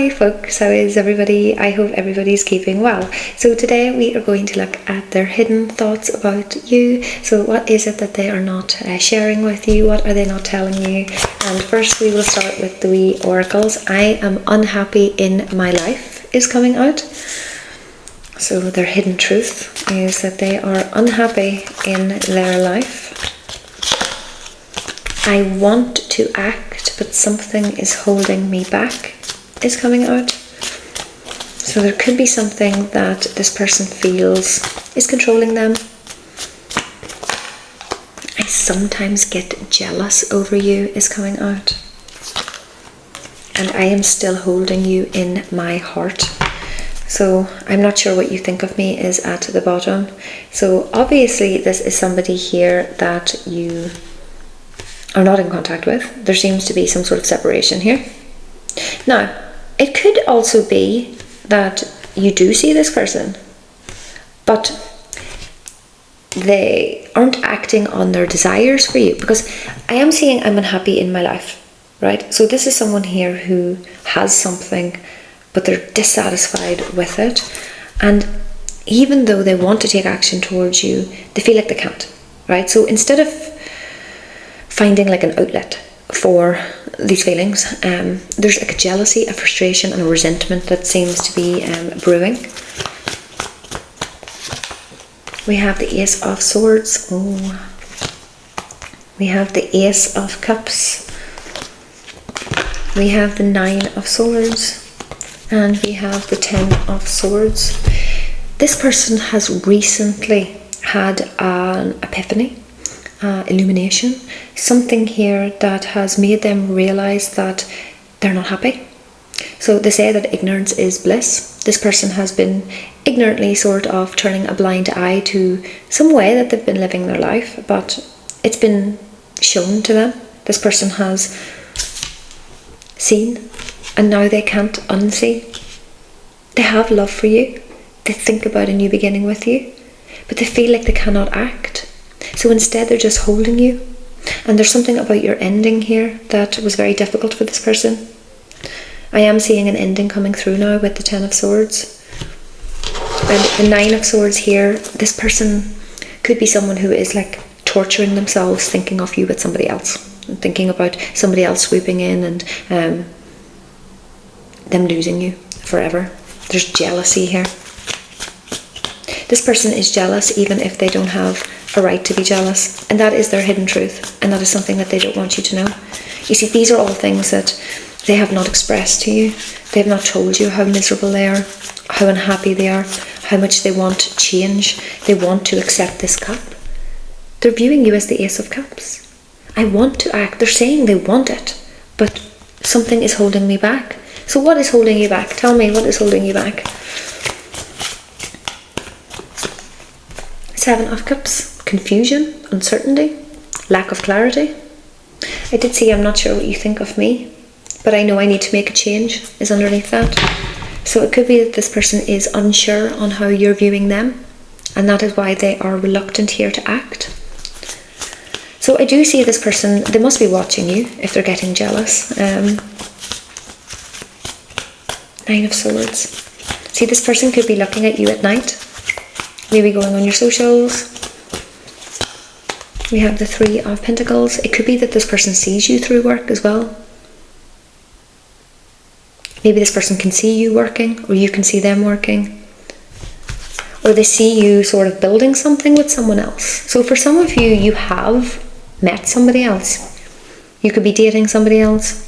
Hi folks, how is everybody? I hope everybody's keeping well. So today we are going to look at their hidden thoughts about you. So what is it that they are not sharing with you? What are they not telling you? And first we will start with the wee oracles. I am unhappy in my life is coming out. So their hidden truth is that they are unhappy in their life. I want to act, but something is holding me back is coming out. So there could be something that this person feels is controlling them. I sometimes get jealous over you is coming out. And I am still holding you in my heart. So I'm not sure what you think of me is at the bottom. So obviously this is somebody here that you are not in contact with. There seems to be some sort of separation here. Now, it could also be that you do see this person, but they aren't acting on their desires for you, because I am seeing I'm unhappy in my life, right? So this is someone here who has something, but they're dissatisfied with it. And even though they want to take action towards you, they feel like they can't, right? So instead of finding like an outlet for these feelings, there's like a jealousy, a frustration and a resentment that seems to be brewing. We have the Ace of Swords. Oh, we have the Ace of Cups. We have the Nine of Swords. And we have the Ten of Swords. This person has recently had an epiphany, illumination, something here that has made them realize that they're not happy. So they say that ignorance is bliss. This person has been ignorantly sort of turning a blind eye to some way that they've been living their life, but it's been shown to them. This person has seen, and now they can't unsee. They have love for you. They think about a new beginning with you, but they feel like they cannot act. So instead they're just holding you. And there's something about your ending here that was very difficult for this person. I am seeing an ending coming through now with the Ten of Swords. And the Nine of Swords here, this person could be someone who is like torturing themselves, thinking of you with somebody else, and thinking about somebody else swooping in and them losing you forever. There's jealousy here. This person is jealous even if they don't have a right to be jealous, and that is their hidden truth, and that is something that they don't want you to know. You see, these are all things that they have not expressed to you. They have not told you how miserable they are, how unhappy they are, how much they want change. They want to accept this cup. They're viewing you as the Ace of Cups. I want to act. They're saying they want it, but something is holding me back. So what is holding you back? Tell me, what is holding you back? Seven of Cups. Confusion, uncertainty, lack of clarity. I did say I'm not sure what you think of me, but I know I need to make a change is underneath that. So it could be that this person is unsure on how you're viewing them, and that is why they are reluctant here to act. So I do see this person, they must be watching you if they're getting jealous. Nine of Swords. See, this person could be looking at you at night, maybe going on your socials. We have the Three of Pentacles. It could be that this person sees you through work as well. Maybe this person can see you working, or you can see them working. Or they see you sort of building something with someone else. So for some of you, you have met somebody else. You could be dating somebody else.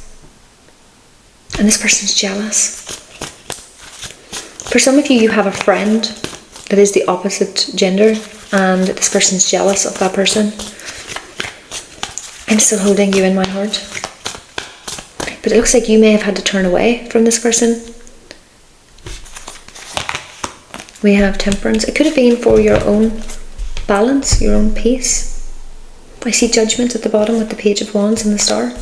And this person's jealous. For some of you, you have a friend that is the opposite gender, and this person's jealous of that person. I'm still holding you in my heart. But it looks like you may have had to turn away from this person. We have Temperance. It could have been for your own balance, your own peace. I see Judgment at the bottom with the Page of Wands and the Star.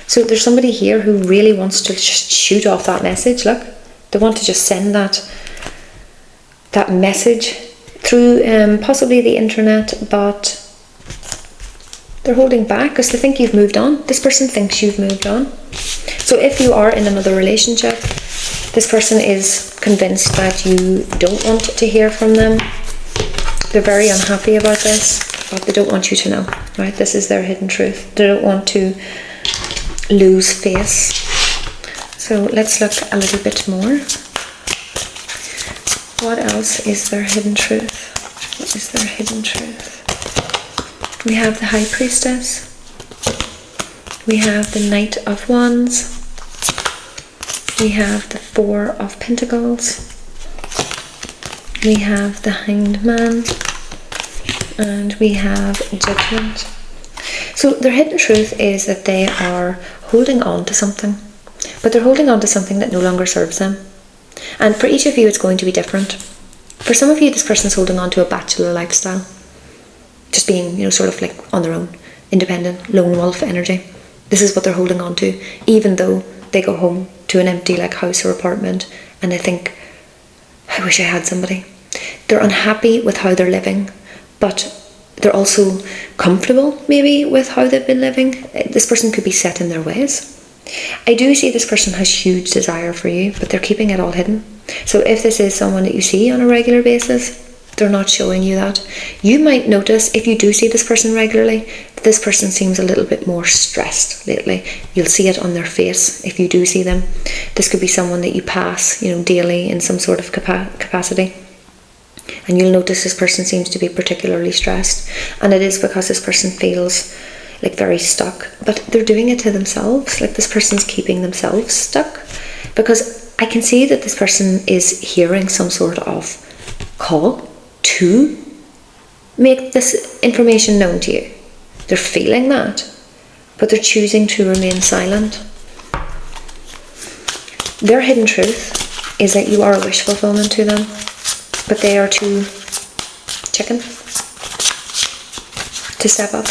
So there's somebody here who really wants to just shoot off that message. Look, they want to just send that message through possibly the internet, but they're holding back because they think you've moved on. This person thinks you've moved on. So if you are in another relationship, This person is convinced that you don't want to hear from them. They're very unhappy about this, but they don't want you to know, right? This is their hidden truth. They don't want to lose face. So let's look a little bit more. What else is their hidden truth? What is their hidden truth? We have the High Priestess. We have the Knight of Wands. We have the Four of Pentacles. We have the Hanged Man. And we have Judgment. So their hidden truth is that they are holding on to something. But they're holding on to something that no longer serves them. And for each of you, it's going to be different. For some of you, this person's holding on to a bachelor lifestyle. Just being, sort of like on their own. Independent, lone wolf energy. This is what they're holding on to. Even though they go home to an empty house or apartment and they think, I wish I had somebody. They're unhappy with how they're living, but they're also comfortable maybe with how they've been living. This person could be set in their ways. I do see this person has huge desire for you, but they're keeping it all hidden. So if this is someone that you see on a regular basis, they're not showing you that. You might notice, if you do see this person regularly, that this person seems a little bit more stressed lately. You'll see it on their face if you do see them. This could be someone that you pass, daily in some sort of capacity. And you'll notice this person seems to be particularly stressed. And it is because this person feels very stuck. But they're doing it to themselves. This person's keeping themselves stuck. Because I can see that this person is hearing some sort of call to make this information known to you. They're feeling that, but they're choosing to remain silent. Their hidden truth is that you are a wish fulfillment to them, but they are too chicken to step up.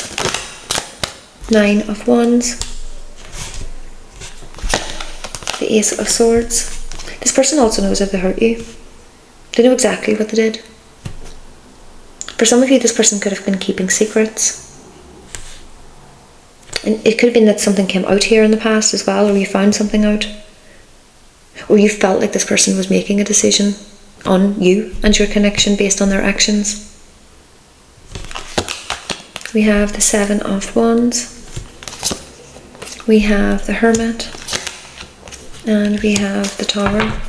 9 of Wands. The Ace of Swords. This person also knows if they hurt you. They know exactly what they did. For some of you, this person could have been keeping secrets. And it could have been that something came out here in the past as well, or you found something out. Or you felt like this person was making a decision on you and your connection based on their actions. We have the 7 of Wands. We have the Hermit. And we have the Tower.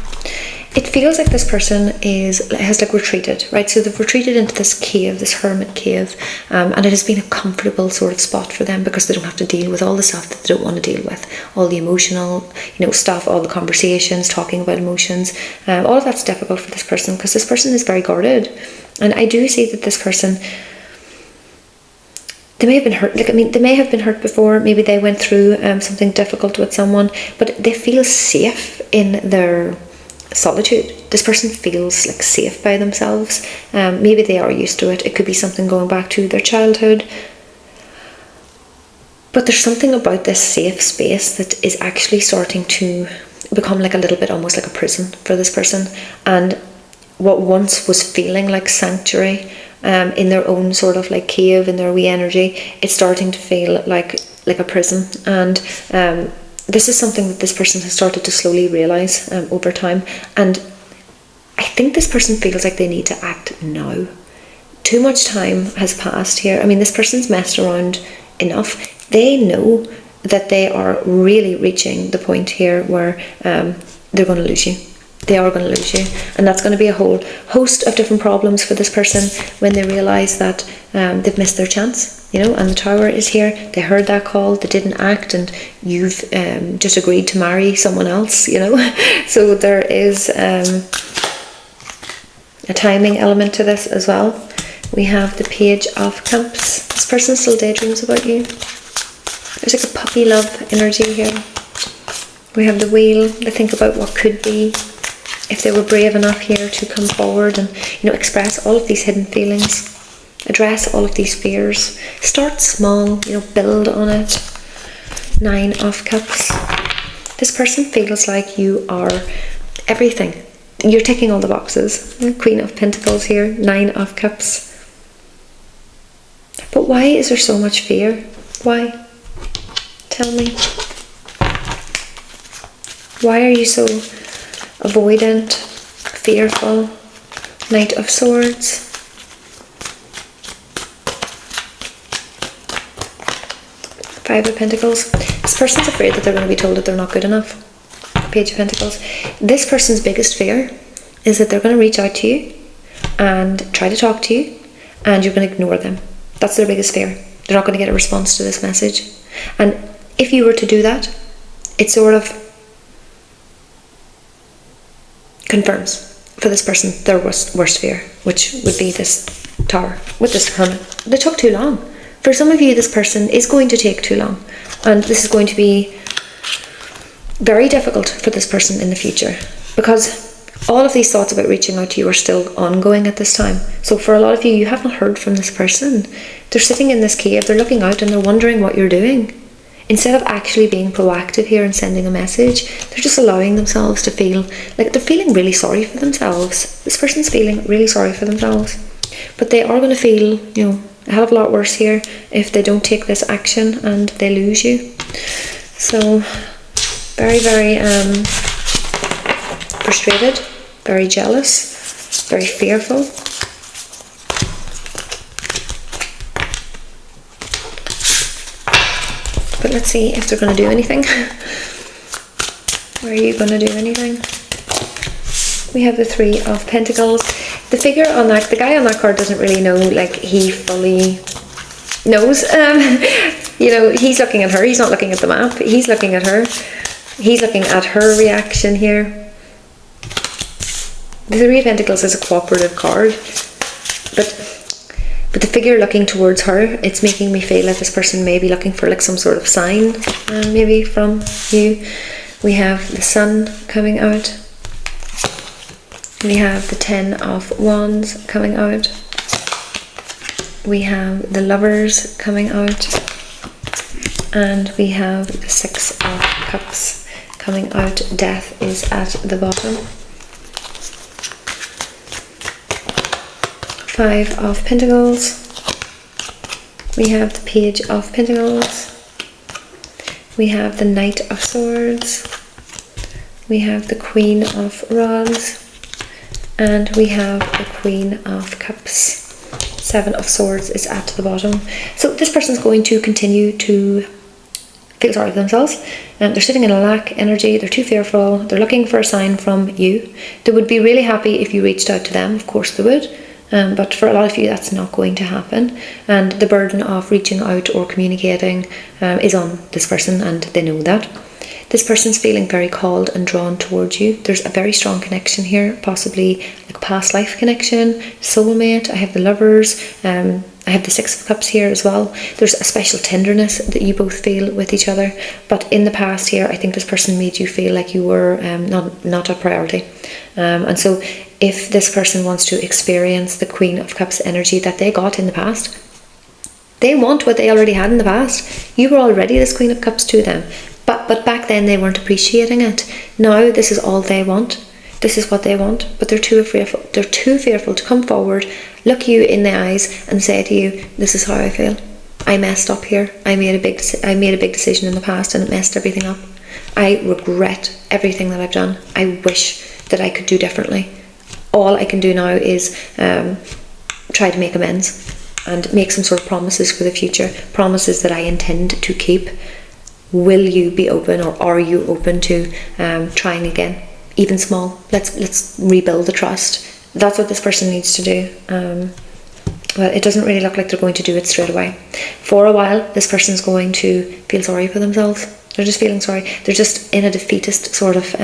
It feels like this person has retreated, right? So they've retreated into this cave, this hermit cave, and it has been a comfortable sort of spot for them because they don't have to deal with all the stuff that they don't want to deal with, all the emotional, stuff, all the conversations, talking about emotions. All of that's difficult for this person because this person is very guarded, and I do see that this person, they may have been hurt. They may have been hurt before. Maybe they went through something difficult with someone, but they feel safe in their solitude. This person feels safe by themselves. Maybe they are used to it. It could be something going back to their childhood. But there's something about this safe space that is actually starting to become a little bit almost like a prison for this person. And what once was feeling like sanctuary in their own sort of cave, in their wee energy, it's starting to feel like a prison. And this is something that this person has started to slowly realise over time. And I think this person feels like they need to act now. Too much time has passed here. This person's messed around enough. They know that they are really reaching the point here where they're going to lose you. They are going to lose you. And that's going to be a whole host of different problems for this person when they realise that they've missed their chance. And the Tower is here. They heard that call, they didn't act, and you've just agreed to marry someone else, So there is a timing element to this as well. We have the Page of Cups. This person still daydreams about you. There's a puppy love energy here. We have the Wheel. They think about what could be if they were brave enough here to come forward and express all of these hidden feelings. Address all of these fears. Start small, build on it. 9 of Cups. This person feels like you are everything. You're ticking all the boxes. Queen of Pentacles here. 9 of Cups. But why is there so much fear? Why? Tell me. Why are you so avoidant, fearful, Knight of Swords, Five of Pentacles. This person's afraid that they're going to be told that they're not good enough. Page of Pentacles. This person's biggest fear is that they're going to reach out to you and try to talk to you, and you're going to ignore them. That's their biggest fear. They're not going to get a response to this message. And if you were to do that, it sort of confirms for this person their worst fear, which would be this Tower with this Hermit. They took too long. For some of you, this person is going to take too long, and this is going to be very difficult for this person in the future, because all of these thoughts about reaching out to you are still ongoing at this time. So for a lot of you, you have not heard from this person. They're sitting in this cave, they're looking out and they're wondering what you're doing. Instead of actually being proactive here and sending a message, they're just allowing themselves to feel like they're feeling really sorry for themselves. This person's feeling really sorry for themselves. But they are going to feel, a hell of a lot worse here if they don't take this action and they lose you. So, very, very frustrated, very jealous, very fearful. But let's see if they're going to do anything. Are you going to do anything? We have the Three of Pentacles. The figure on that, the guy on that card doesn't really know, like he fully knows. He's looking at her, he's not looking at the map, he's looking at her. He's looking at her reaction here. The Three of Pentacles is a cooperative card, but the figure looking towards her, it's making me feel like this person may be looking for like some sort of sign, maybe from you. We have the Sun coming out. We have the Ten of Wands coming out. We have the Lovers coming out. And we have the Six of Cups coming out. Death is at the bottom. Five of Pentacles. We have the Page of Pentacles. We have the Knight of Swords. We have the Queen of Rods. And we have the Queen of Cups. Seven of Swords is at the bottom. So this person's going to continue to feel sorry for themselves. They're sitting in a lack energy. They're too fearful. They're looking for a sign from you. They would be really happy if you reached out to them. Of course they would. But for a lot of you, that's not going to happen. And the burden of reaching out or communicating is on this person, and they know that. This person's feeling very called and drawn towards you. There's a very strong connection here, possibly like past life connection, soulmate. I have the Lovers. I have the Six of Cups here as well. There's a special tenderness that you both feel with each other. But in the past here, I think this person made you feel like you were not a priority. And so if this person wants to experience the Queen of Cups energy that they got in the past, they want what they already had in the past. You were already this Queen of Cups to them. But back then they weren't appreciating it. Now this is all they want. This is what they want. But they're too fearful. They're too fearful to come forward, look you in the eyes and say to you, this is how I feel. I messed up here. I made a big decision in the past and it messed everything up. I regret everything that I've done. I wish that I could do differently. All I can do now is try to make amends and make some sort of promises for the future. Promises that I intend to keep. Will you be open, or are you open to trying again, even small? Let's rebuild the trust. That's what this person needs to do. Well, it doesn't really look like they're going to do it straight away. For a while, this person's going to feel sorry for themselves. They're just feeling sorry. They're just in a defeatist sort of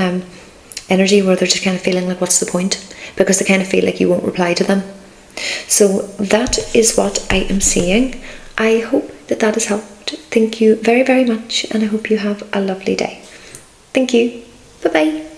energy where they're just kind of feeling like, what's the point? Because they kind of feel like you won't reply to them. So that is what I am seeing. I hope that has helped. Thank you very, very much, and I hope you have a lovely day. Thank you. Bye-bye.